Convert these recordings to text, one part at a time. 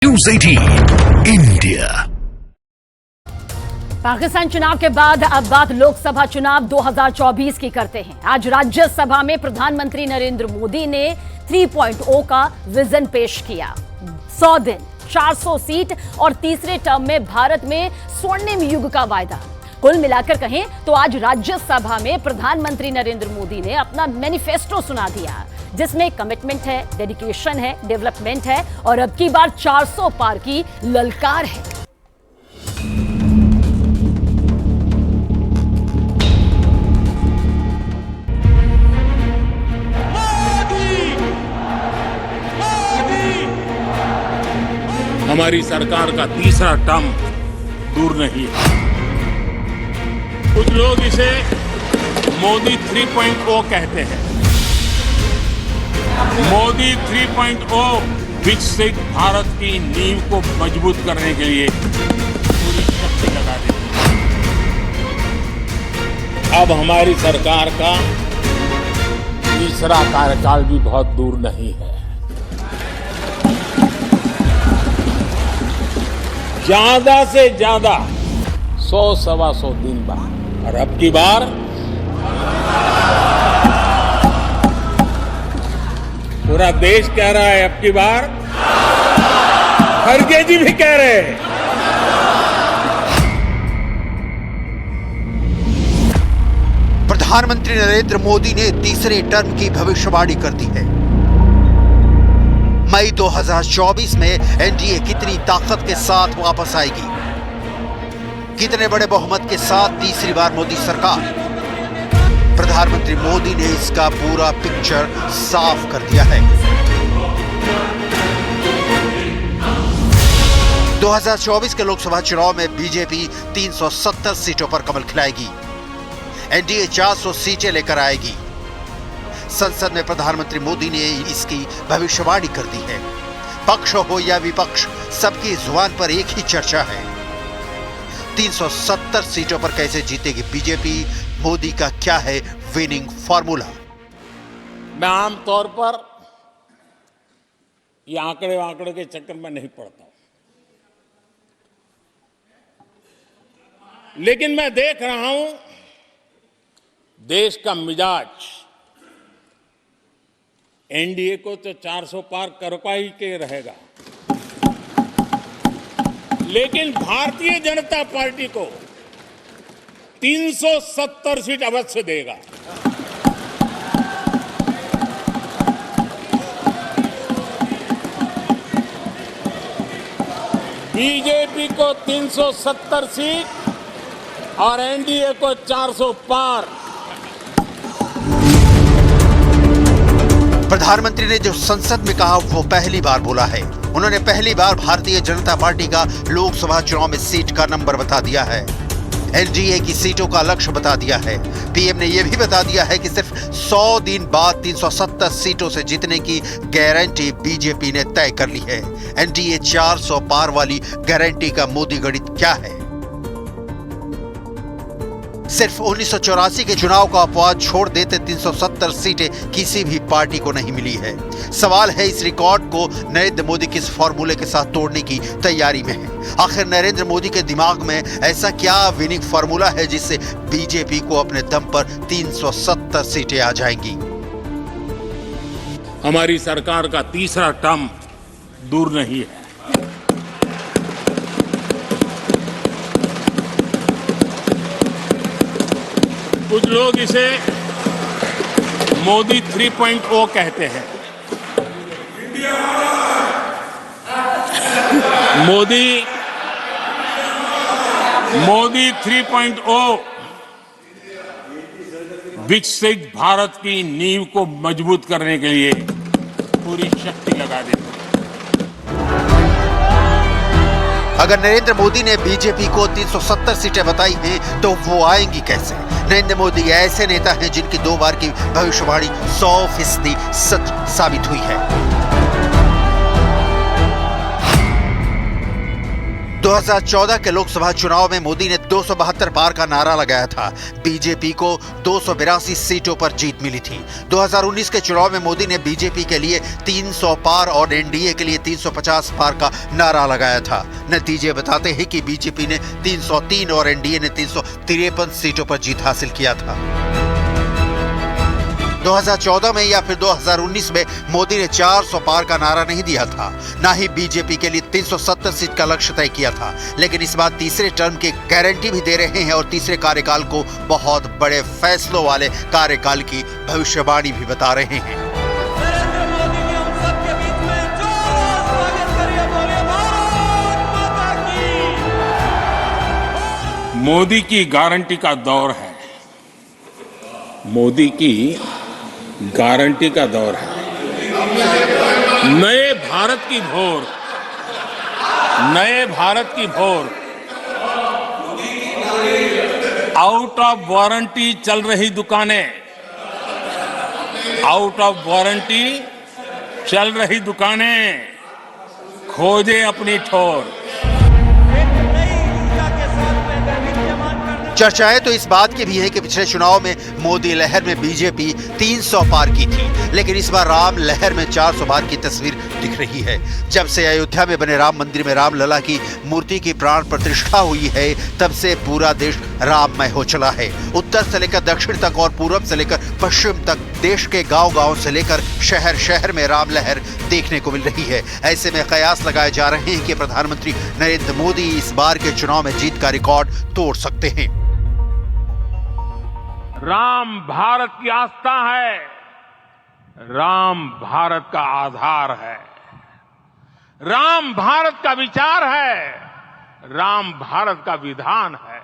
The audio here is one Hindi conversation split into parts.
News 18 India. पाकिस्तान चुनाव के बाद अब बात लोकसभा चुनाव 2024 की करते हैं। आज राज्यसभा में प्रधानमंत्री नरेंद्र मोदी ने 3.0 का विजन पेश किया। 100 दिन, 400 सीट और तीसरे टर्म में भारत में स्वर्णिम युग का वायदा। कुल मिलाकर कहें तो आज राज्यसभा में प्रधानमंत्री नरेंद्र मोदी ने अपना मैनिफेस्टो सुना दिया, जिसमें कमिटमेंट है, डेडिकेशन है, डेवलपमेंट है और अब की बार 400 पार की ललकार है। हमारी सरकार का तीसरा टर्म दूर नहीं है। कुछ लोग इसे मोदी 3.0 कहते हैं। मोदी 3.0 विकसित भारत की नींव को मजबूत करने के लिए पूरी शक्ति लगा देती है। अब हमारी सरकार का तीसरा कार्यकाल भी बहुत दूर नहीं है। ज्यादा से ज्यादा 100-125 दिन बाद, और अब की बार पूरा देश कह रहा है, अब की बार खड़गे जी भी कह रहे हैं। प्रधानमंत्री नरेंद्र मोदी ने तीसरे टर्म की भविष्यवाणी कर दी है। मई 2024 में एनडीए कितनी ताकत के साथ वापस आएगी, कितने बड़े बहुमत के साथ तीसरी बार मोदी सरकार। प्रधानमंत्री मोदी ने इसका पूरा पिक्चर साफ कर दिया है। 2024 के लोकसभा चुनाव में बीजेपी 370 सीटों पर कमल खिलाएगी। एनडीए 400 सीटें लेकर आएगी। संसद में प्रधानमंत्री मोदी ने इसकी भविष्यवाणी कर दी है। पक्ष हो या विपक्ष, सबकी जुबान पर एक ही चर्चा है, 370 सीटों पर कैसे जीतेगी बीजेपी, मोदी का क्या है विनिंग फॉर्मूला। मैं आमतौर पर ये आंकड़े के चक्कर में नहीं पड़ता हूं, लेकिन मैं देख रहा हूं देश का मिजाज एनडीए को तो 400 पार कर पाई के रहेगा, लेकिन भारतीय जनता पार्टी को 370 सीट अवश्य देगा। बीजेपी को 370 सीट और एनडीए को 400 पार। प्रधानमंत्री ने जो संसद में कहा वो पहली बार बोला है। उन्होंने पहली बार भारतीय जनता पार्टी का लोकसभा चुनाव में सीट का नंबर बता दिया है, एनडीए की सीटों का लक्ष्य बता दिया है। पीएम ने यह भी बता दिया है कि सिर्फ 100 दिन बाद 370 सीटों से जीतने की गारंटी बीजेपी ने तय कर ली है। एनडीए 400 पार वाली गारंटी का मोदी गणित क्या है? सिर्फ 1984 के चुनाव का अपवाद छोड़ देते 370 सीटें किसी भी पार्टी को नहीं मिली है। सवाल है इस रिकॉर्ड को नरेंद्र मोदी किस फॉर्मूले के साथ तोड़ने की तैयारी में है। आखिर नरेंद्र मोदी के दिमाग में ऐसा क्या विनिंग फॉर्मूला है जिससे बीजेपी को अपने दम पर 370 सीटें आ जाएंगी। हमारी सरकार का तीसरा टर्म दूर नहीं है। कुछ लोग इसे मोदी 3.0 कहते हैं। मोदी 3.0 विकसित भारत की नींव को मजबूत करने के लिए पूरी शक्ति लगा देती है। अगर नरेंद्र मोदी ने बीजेपी को 370 सीटें बताई हैं तो वो आएंगी कैसे? नरेंद्र मोदी ऐसे नेता हैं जिनकी 2 बार की भविष्यवाणी 100% सच साबित हुई है। 2014 के लोकसभा चुनाव में मोदी ने 272 पार का नारा लगाया था। बीजेपी को 282 सीटों पर जीत मिली थी। 2019 के चुनाव में मोदी ने बीजेपी के लिए 300 पार और एनडीए के लिए 350 पार का नारा लगाया था। नतीजे बताते हैं कि बीजेपी ने 303 और एनडीए ने 353 सीटों पर जीत हासिल किया था। 2014 में या फिर 2019 में मोदी ने 400 पार का नारा नहीं दिया था, ना ही बीजेपी के लिए 370 सीट का लक्ष्य तय किया था। लेकिन इस बार तीसरे टर्म की गारंटी भी दे रहे हैं और तीसरे कार्यकाल को बहुत बड़े फैसलों वाले कार्यकाल की भविष्यवाणी भी बता रहे हैं। नरेंद्र मोदी जी हम सबके बीच में जोरदार स्वागत करिए, बोलिए भारत माता की। मोदी की गारंटी का दौर है। मोदी की गारंटी का दौर है। नए भारत की भोर, नए भारत की भोर। आउट ऑफ वारंटी चल रही दुकानें, आउट ऑफ वारंटी चल रही दुकानें खोजे अपनी ठोर। चर्चाएं तो इस बात की भी है कि पिछले चुनाव में मोदी लहर में बीजेपी 300 पार की थी, लेकिन इस बार राम लहर में 400 पार की तस्वीर दिख रही है। जब से अयोध्या में बने राम मंदिर में रामलला की मूर्ति की प्राण प्रतिष्ठा हुई है, तब से पूरा देश राममय हो चला है। उत्तर से लेकर दक्षिण तक और पूर्व से लेकर पश्चिम तक देश के गांव-गांव से लेकर शहर शहर में राम लहर देखने को मिल रही है। ऐसे में कयास लगाए जा रहे हैं कि प्रधानमंत्री नरेंद्र मोदी इस बार के चुनाव में जीत का रिकॉर्ड तोड़ सकते हैं। राम भारत की आस्था है, राम भारत का आधार है, राम भारत का विचार है, राम भारत का विधान है,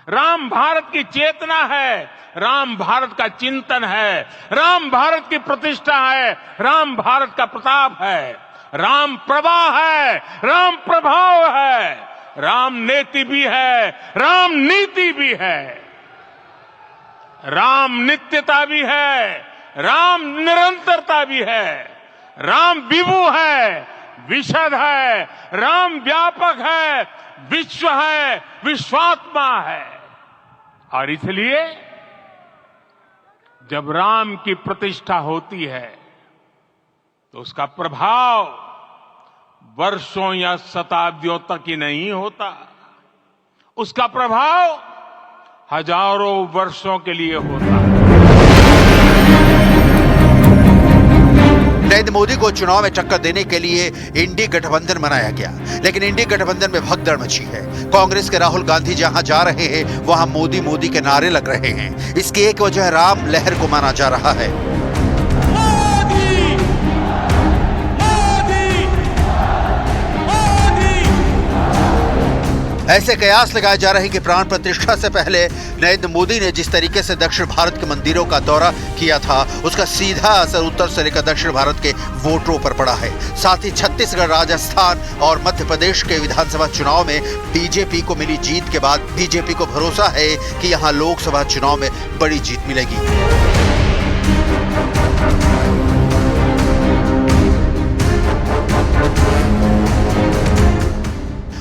राम भारत की चेतना है, राम भारत का चिंतन है, राम भारत की प्रतिष्ठा है, राम भारत का प्रताप है, राम प्रवाह है, राम प्रभाव है, राम नेति भी है, राम नीति भी है, राम नित्यता भी है, राम निरंतरता भी है, राम विभु है, विशद है, राम व्यापक है, विश्व है, विश्वात्मा है। और इसलिए जब राम की प्रतिष्ठा होती है तो उसका प्रभाव वर्षों या शताब्दियों तक ही नहीं होता, उसका प्रभाव हजारों वर्षों के लिए होता है। नरेंद्र मोदी को चुनाव में टक्कर देने के लिए इंडी गठबंधन बनाया गया, लेकिन इंडी गठबंधन में भगदड़ मची है। कांग्रेस के राहुल गांधी जहां जा रहे हैं, वहां मोदी मोदी के नारे लग रहे हैं। इसकी एक वजह राम लहर को माना जा रहा है। ऐसे कयास लगाए जा रहे हैं कि प्राण प्रतिष्ठा से पहले नरेंद्र मोदी ने जिस तरीके से दक्षिण भारत के मंदिरों का दौरा किया था, उसका सीधा असर उत्तर से लेकर दक्षिण भारत के वोटरों पर पड़ा है। साथ ही छत्तीसगढ़, राजस्थान और मध्य प्रदेश के विधानसभा चुनाव में बीजेपी को मिली जीत के बाद बीजेपी को भरोसा है कि यहां लोकसभा चुनाव में बड़ी जीत मिलेगी।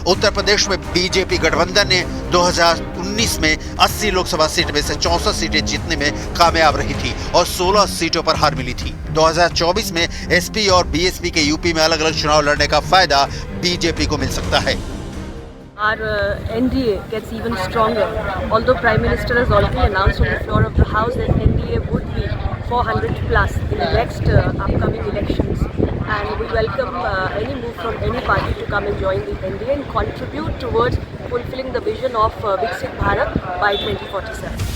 उत्तर प्रदेश में बीजेपी गठबंधन ने 2019 में 80 लोकसभा सीट में से 64 सीटें जीतने में कामयाब रही थी और 16 सीटों पर हार मिली थी। 2024 में एसपी और बीएसपी के यूपी में अलग अलग चुनाव लड़ने का फायदा बीजेपी को मिल सकता है। Our NDA gets even stronger. Although Prime Minister has already announced on the floor of the House that NDA would be 400 plus in the next upcoming elections, and we welcome any move from any party to come and join the NDA and contribute towards fulfilling the vision of Viksit Bharat by 2047.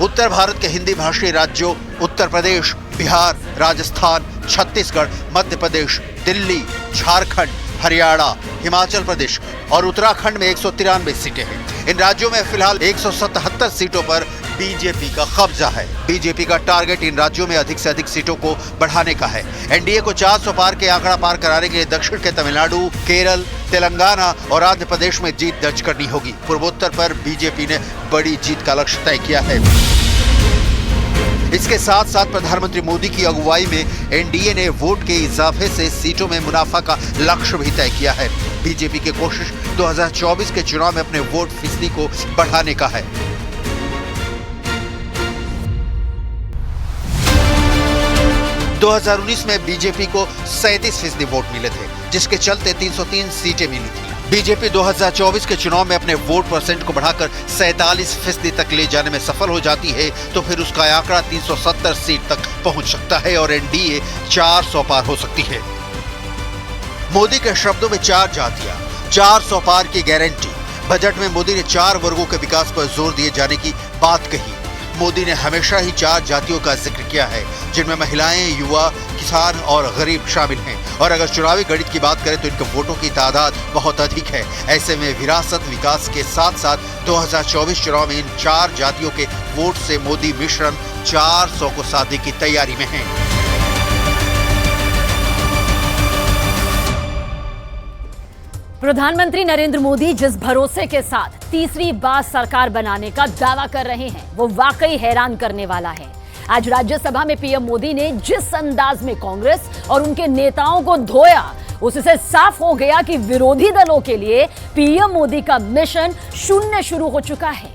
उत्तर भारत के हिंदी भाषी राज्यों उत्तर प्रदेश, बिहार, राजस्थान, छत्तीसगढ़, मध्य प्रदेश, दिल्ली, झारखंड, हरियाणा, हिमाचल प्रदेश और उत्तराखंड में 193 सीटें हैं। इन राज्यों में फिलहाल 177 सीटों पर बीजेपी का कब्जा है। बीजेपी का टारगेट इन राज्यों में अधिक से अधिक सीटों को बढ़ाने का है। एनडीए को 400 पार के आंकड़ा पार कराने के लिए दक्षिण के तमिलनाडु, केरल, तेलंगाना और आंध्र प्रदेश में जीत दर्ज करनी होगी। पूर्वोत्तर पर बीजेपी ने बड़ी जीत का लक्ष्य तय किया है। इसके साथ साथ प्रधानमंत्री मोदी की अगुवाई में एनडीए ने वोट के इजाफे से सीटों में मुनाफा का लक्ष्य भी तय किया है। बीजेपी की कोशिश 2024 के चुनाव में अपने वोट फीसदी को बढ़ाने का है। दो 2019 में बीजेपी को 37% वोट मिले थे, जिसके चलते 303 सीटें मिली थी। बीजेपी 2024 के चुनाव में अपने वोट परसेंट को बढ़ाकर 47% तक ले जाने में सफल हो जाती है तो फिर उसका आंकड़ा 370 सीट तक पहुंच सकता है और एनडीए 400 पार हो सकती है। मोदी के शब्दों में 4 जातियां, 400 पार की गारंटी। बजट में मोदी ने 4 वर्गों के विकास पर जोर दिए जाने की बात कही। मोदी ने हमेशा ही 4 जातियों का जिक्र किया है, जिनमें महिलाएं, युवा, किसान और गरीब शामिल हैं। और अगर चुनावी गणित की बात करें तो इनके वोटों की तादाद बहुत अधिक है। ऐसे में विरासत विकास के साथ साथ 2024 चुनाव में इन 4 जातियों के वोट से मोदी मिश्रण 400 को साधने की तैयारी में है। प्रधानमंत्री नरेंद्र मोदी जिस भरोसे के साथ तीसरी बार सरकार बनाने का दावा कर रहे हैं वो वाकई हैरान करने वाला है। आज राज्यसभा में पीएम मोदी ने जिस अंदाज में कांग्रेस और उनके नेताओं को धोया, उससे साफ हो गया कि विरोधी दलों के लिए पीएम मोदी का मिशन शून्य शुरू हो चुका है।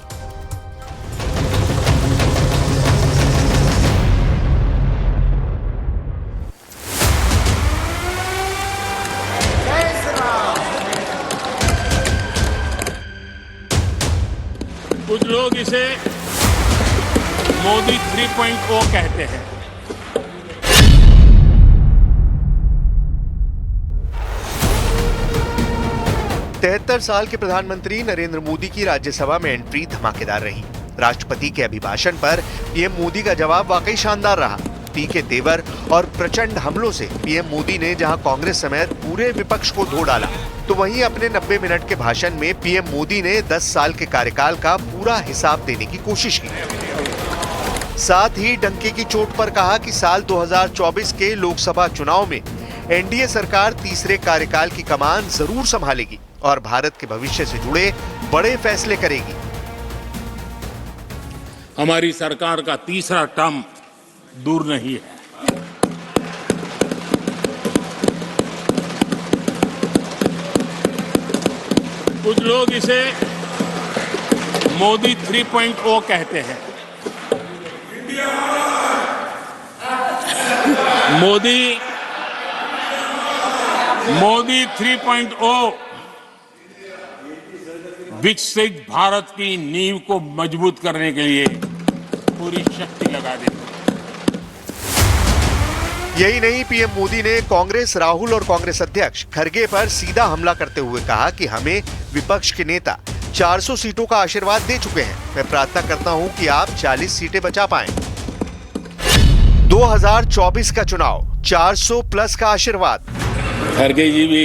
कुछ लोग इसे मोदी 3.0 कहते हैं। तिहत्तर साल के प्रधानमंत्री नरेंद्र मोदी की राज्यसभा में एंट्री धमाकेदार रही। राष्ट्रपति के अभिभाषण पर पीएम मोदी का जवाब वाकई शानदार रहा। तीखे तेवर और प्रचंड हमलों से पीएम मोदी ने जहां कांग्रेस समेत पूरे विपक्ष को धो डाला, तो वहीं अपने 90 मिनट के भाषण में पीएम मोदी ने 10 साल के कार्यकाल का पूरा हिसाब देने की कोशिश की। साथ ही डंके की चोट पर कहा कि साल 2024 के लोकसभा चुनाव में एनडीए सरकार तीसरे कार्यकाल की कमान जरूर संभालेगी और भारत के भविष्य से जुड़े बड़े फैसले करेगी। हमारी सरकार का तीसरा टर्म दूर नहीं है। कुछ लोग इसे मोदी 3.0 कहते हैं। मोदी 3.0 विकसित भारत की नींव को मजबूत करने के लिए पूरी शक्ति लगा देते हैं। यही नहीं, पीएम मोदी ने कांग्रेस, राहुल और कांग्रेस अध्यक्ष खड़गे पर सीधा हमला करते हुए कहा कि हमें विपक्ष के नेता 400 सीटों का आशीर्वाद दे चुके हैं। मैं प्रार्थना करता हूं कि आप 40 सीटें बचा पाएं। 2024 का चुनाव, 400 प्लस का आशीर्वाद। खड़गे जी भी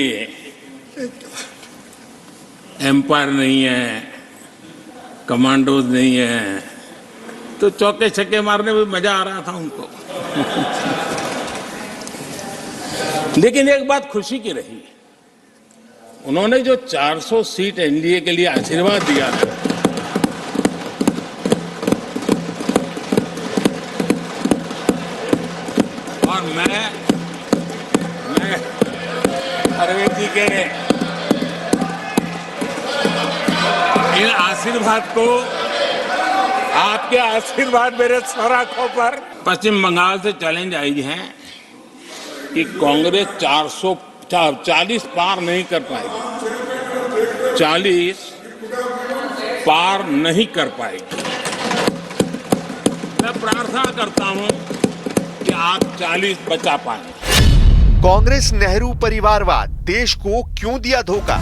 एम्पायर नहीं है, कमांडोज नहीं है, तो चौके छक्के मारने में मजा आ रहा था उनको। लेकिन एक बात खुशी की रही, उन्होंने जो 400 सीट एनडीए के लिए आशीर्वाद दिया था, और मैं अरविंद जी के इन आशीर्वाद को, आपके आशीर्वाद मेरे सर आंखों पर। पश्चिम बंगाल से चैलेंज आई है कि कांग्रेस 40 पार नहीं कर पाएगी, 40 पार नहीं कर पाएगी। मैं प्रार्थना करता हूं कि आप 40 बचा पाए। कांग्रेस नेहरू परिवारवाद, देश को क्यों दिया धोखा?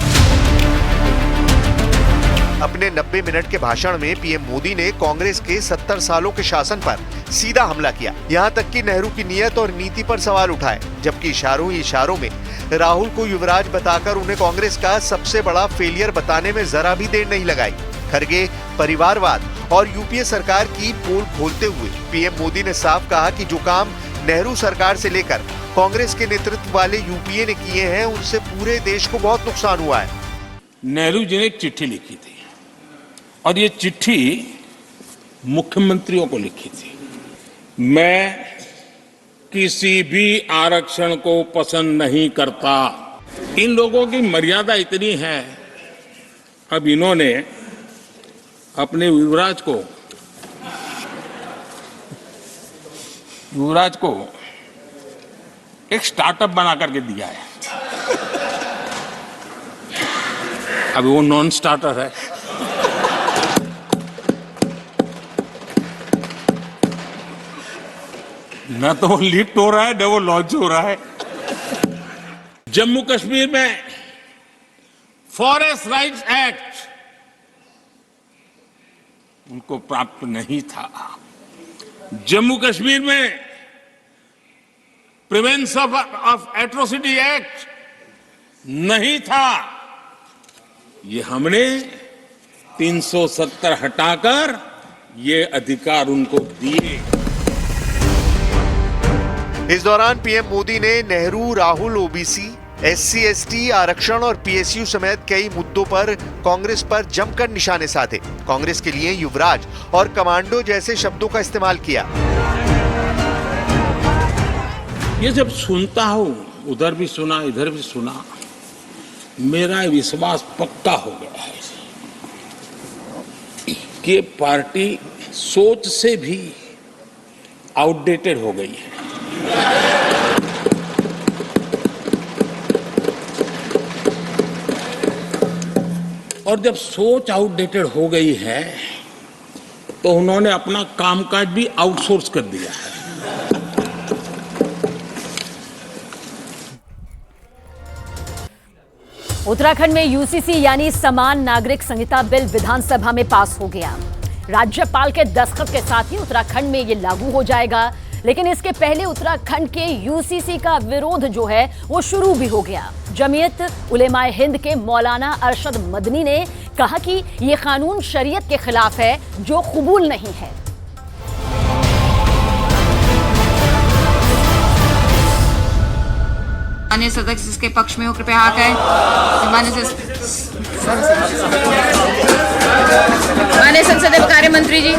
अपने 90 मिनट के भाषण में पीएम मोदी ने कांग्रेस के 70 सालों के शासन पर सीधा हमला किया। यहां तक कि नेहरू की नीयत और नीति पर सवाल उठाए, जबकि इशारों ही इशारों में राहुल को युवराज बताकर उन्हें कांग्रेस का सबसे बड़ा फेलियर बताने में जरा भी देर नहीं लगाई। खड़गे परिवारवाद और यूपीए सरकार की पोल खोलते हुए पीएम मोदी ने साफ कहा कि जो काम नेहरू सरकार से लेकर कांग्रेस के नेतृत्व वाले यूपीए ने किए हैं, उनसे पूरे देश को बहुत नुकसान हुआ है। नेहरू जी ने एक चिट्ठी लिखी थी और ये चिट्ठी मुख्यमंत्रियों को लिखी थी। मैं किसी भी आरक्षण को पसंद नहीं करता। इन लोगों की मर्यादा इतनी है, अब इन्होंने अपने युवराज को एक स्टार्टअप बना करके दिया है। अभी वो नॉन स्टार्टर है। न तो वो लिफ्ट हो रहा है न वो लॉन्च हो रहा है। जम्मू कश्मीर में फॉरेस्ट राइट्स एक्ट उनको प्राप्त नहीं था। जम्मू कश्मीर में प्रिवेंशन ऑफ एट्रोसिटी एक्ट नहीं था। ये हमने 370 हटाकर ये अधिकार उनको दिए। इस दौरान पीएम मोदी ने Nehru, Rahul, OBC, SC, ST, आरक्षण और पीएसयू समेत कई मुद्दों पर कांग्रेस पर जमकर निशाने साधे। कांग्रेस के लिए युवराज और कमांडो जैसे शब्दों का इस्तेमाल किया। ये जब सुनता हूं, उधर भी सुना इधर भी सुना, मेरा विश्वास पक्का हो गया है कि पार्टी सोच से भी आउटडेटेड हो गई है। और जब सोच आउटडेटेड हो गई है तो उन्होंने अपना कामकाज भी आउटसोर्स कर दिया है। उत्तराखंड में यूसीसी यानी समान नागरिक संहिता बिल विधानसभा में पास हो गया। राज्यपाल के दस्तखत के साथ ही उत्तराखंड में ये लागू हो जाएगा, लेकिन इसके पहले उत्तराखंड के यूसीसी का विरोध जो है वो शुरू भी हो गया। जमीयत उलेमाए हिंद के मौलाना अरशद मदनी ने कहा कि ये कानून शरीयत के खिलाफ है, जो कबूल नहीं है। माननीय सदस्य जिसके पक्ष में हो कृपया हाथ है। माननीय संसदीय कार्य मंत्री जी।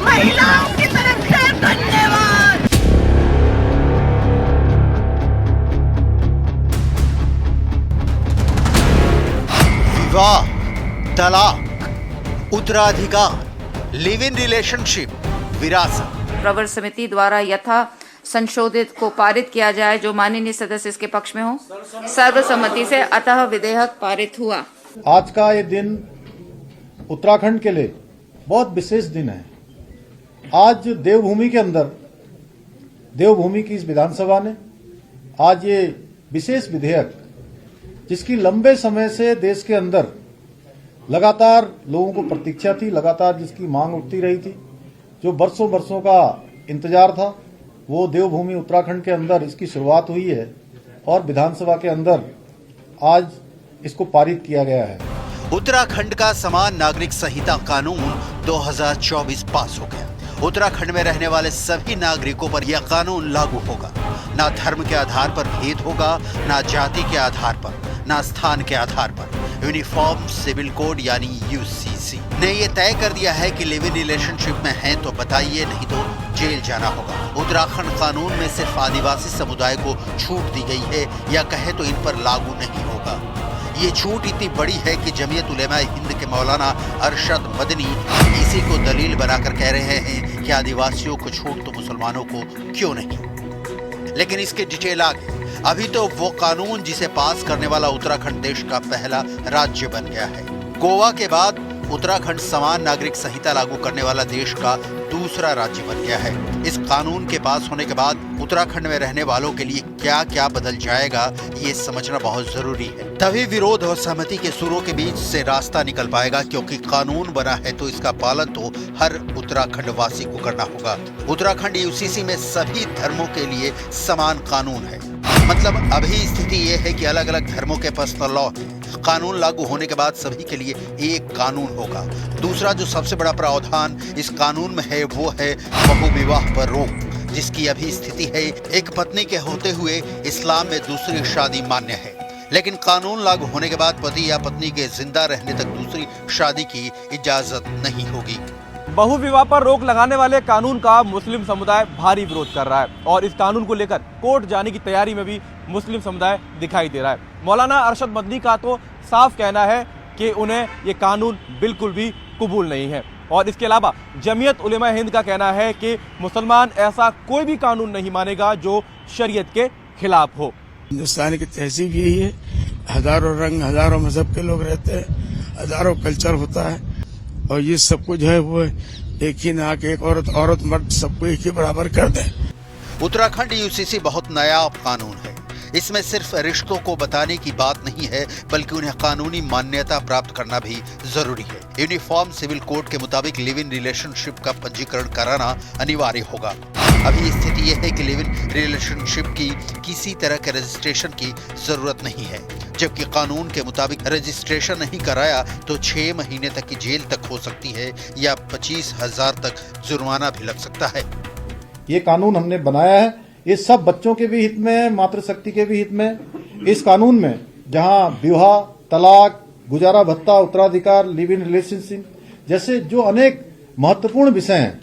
महिलाओं की तरफ से धन्यवाद। विवाह, तलाक, उत्तराधिकार, लिव इन रिलेशनशिप, विरासत। प्रवर समिति द्वारा यथा संशोधित को पारित किया जाए, जो माननीय सदस्य इसके पक्ष में हो। सर्वसम्मति से अतः विधेयक पारित हुआ। आज का ये दिन उत्तराखंड के लिए बहुत विशेष दिन है। आज देवभूमि के अंदर, देवभूमि की इस विधानसभा ने आज ये विशेष विधेयक, जिसकी लंबे समय से देश के अंदर लगातार लोगों को प्रतीक्षा थी, लगातार जिसकी मांग उठती रही थी, जो बरसों बरसों का इंतजार था, वो देवभूमि उत्तराखंड के अंदर इसकी शुरुआत हुई है और विधानसभा के अंदर आज इसको पारित किया गया है। उत्तराखंड का समान नागरिक संहिता कानून 2024 पास हो गया। उत्तराखंड में रहने वाले सभी नागरिकों पर यह कानून लागू होगा। ना धर्म के आधार पर भेद होगा, ना जाति के आधार पर, ना स्थान के आधार पर। यूनिफॉर्म सिविल कोड यानी यूसीसी ने यह तय कर दिया है कि लिव इन रिलेशनशिप में हैं तो बताइए, नहीं तो जेल जाना होगा। उत्तराखंड कानून में सिर्फ आदिवासी समुदाय को छूट दी गई है, या कहे तो इन पर लागू नहीं होगा। ये छूट इतनी बड़ी है कि जमीयत उलेमाए हिंद के मौलाना अरशद मदनी इसी को दलील बनाकर कह रहे हैं कि आदिवासियों को छूट तो मुसलमानों को क्यों नहीं। लेकिन इसके डिटेल आगे। अभी तो वो कानून जिसे पास करने वाला उत्तराखंड देश का पहला राज्य बन गया है। गोवा के बाद उत्तराखंड समान नागरिक संहिता लागू करने वाला देश का दूसरा राज्य बन गया है। इस कानून के पास होने के बाद उत्तराखंड में रहने वालों के लिए क्या क्या बदल जाएगा, ये समझना बहुत जरूरी है। तभी विरोध और सहमति के सुरों के बीच से रास्ता निकल पाएगा, क्योंकि कानून बना है तो इसका पालन तो हर उत्तराखंड वासी को करना होगा। उत्तराखंड यूसीसी में सभी धर्मों के लिए समान कानून है। मतलब अभी स्थिति ये है कि अलग अलग धर्मों के पर्सनल लॉ है। कानून लागू होने के बाद सभी के लिए एक कानून होगा। दूसरा जो सबसे बड़ा प्रावधान इस कानून में है वो है बहुविवाह पर रोक, जिसकी अभी स्थिति है एक पत्नी के होते हुए इस्लाम में दूसरी शादी मान्य है, लेकिन कानून लागू होने के बाद पति या पत्नी के जिंदा रहने तक दूसरी शादी की इजाजत नहीं होगी। बहु विवाह पर रोक लगाने वाले कानून का मुस्लिम समुदाय भारी विरोध कर रहा है और इस कानून को लेकर कोर्ट जाने की तैयारी में भी मुस्लिम समुदाय दिखाई दे रहा है। मौलाना अरशद मदनी का तो साफ कहना है कि उन्हें ये कानून बिल्कुल भी कबूल नहीं है और इसके अलावा जमीयत उलेमा हिंद का कहना है कि मुसलमान ऐसा कोई भी कानून नहीं मानेगा जो शरीयत के खिलाफ हो। हिंदुस्तान की तहजीब यही है, हजारों रंग हजारों मजहब के लोग रहते हैं, हजारों कल्चर होता है और ये सब कुछ है वो एक ही ना के एक औरत मर्द सबको एक ही बराबर कर दे। उत्तराखंड यूसीसी बहुत नया कानून है। इसमें सिर्फ रिश्तों को बताने की बात नहीं है बल्कि उन्हें कानूनी मान्यता प्राप्त करना भी जरूरी है। यूनिफॉर्म सिविल कोड के मुताबिक लिव इन रिलेशनशिप का पंजीकरण कराना अनिवार्य होगा। अभी स्थिति यह है कि लिव इन रिलेशनशिप की किसी तरह के रजिस्ट्रेशन की जरूरत नहीं है, जबकि कानून के मुताबिक रजिस्ट्रेशन नहीं कराया तो 6 महीने तक की जेल तक हो सकती है या 25,000 तक जुर्माना भी लग सकता है। ये कानून हमने बनाया है, ये सब बच्चों के भी हित में है, मातृशक्ति के भी हित में। इस कानून में जहां विवाह, तलाक, गुजारा भत्ता, उत्तराधिकार, लिव इन रिलेशनशिप जैसे जो अनेक महत्वपूर्ण विषय हैं,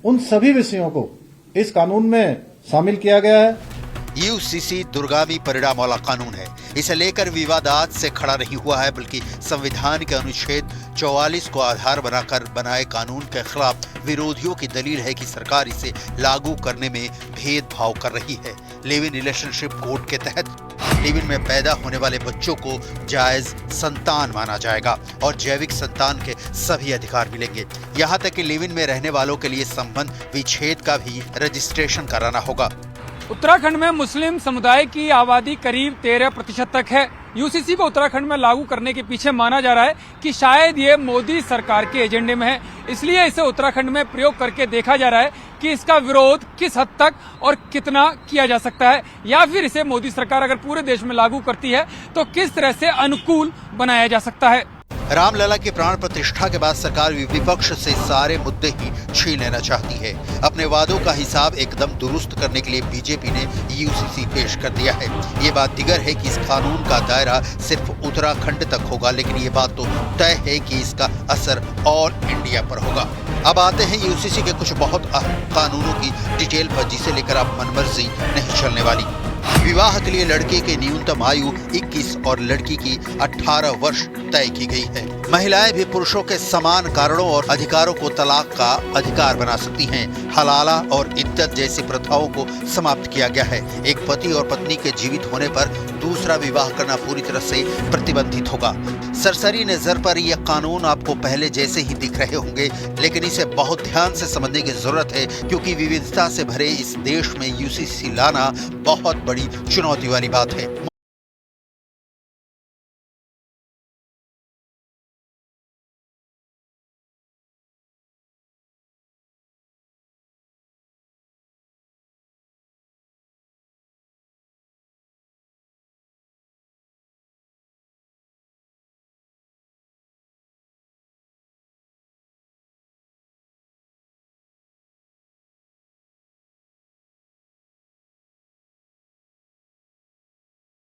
उन सभी विषयों को इस कानून में शामिल किया गया है। यूसीसी दुर्गामी परिणाम वाला कानून है। इसे लेकर विवादात से खड़ा नहीं हुआ है बल्कि संविधान के अनुच्छेद 44 को आधार बनाकर बनाए कानून के खिलाफ विरोधियों की दलील है कि सरकार इसे लागू करने में भेदभाव कर रही है। लिव इन रिलेशनशिप कोड के तहत लिव इन में पैदा होने वाले बच्चों को जायज संतान माना जाएगा और जैविक संतान के सभी अधिकार मिलेंगे। यहाँ तक कि लिव इन में रहने वालों के लिए संबंध विच्छेद का भी रजिस्ट्रेशन कराना होगा। उत्तराखंड में मुस्लिम समुदाय की आबादी करीब 13% तक है। यूसीसी को उत्तराखंड में लागू करने के पीछे माना जा रहा है कि शायद ये मोदी सरकार के एजेंडे में है, इसलिए इसे उत्तराखंड में प्रयोग करके देखा जा रहा है कि इसका विरोध किस हद तक और कितना किया जा सकता है, या फिर इसे मोदी सरकार अगर पूरे देश में लागू करती है तो किस तरह से अनुकूल बनाया जा सकता है। रामलला की प्राण प्रतिष्ठा के बाद सरकार विपक्ष से सारे मुद्दे ही छीन लेना चाहती है। अपने वादों का हिसाब एकदम दुरुस्त करने के लिए बीजेपी ने यूसीसी पेश कर दिया है। ये बात दिगर है कि इस कानून का दायरा सिर्फ उत्तराखंड तक होगा, लेकिन ये बात तो तय है कि इसका असर ऑल इंडिया पर होगा। अब आते हैं यूसीसी के कुछ बहुत अहम कानूनों की डिटेल पर, जिसे लेकर अब मनमर्जी नहीं चलने वाली। विवाह के लिए लड़के की न्यूनतम आयु 21 और लड़की की 18 वर्ष तय की गई है। महिलाएं भी पुरुषों के समान कारणों और अधिकारों को तलाक का अधिकार बना सकती हैं। हलाला और इद्दत जैसी प्रथाओं को समाप्त किया गया है। एक पति और पत्नी के जीवित होने पर दूसरा विवाह करना पूरी तरह से प्रतिबंधित होगा। सरसरी नजर पर यह कानून आपको पहले जैसे ही दिख रहे होंगे, लेकिन इसे बहुत ध्यान से समझने की जरूरत है, क्योंकि विविधता से भरे इस देश में यूसीसी लाना बहुत बड़ी चुनौती वाली बात है।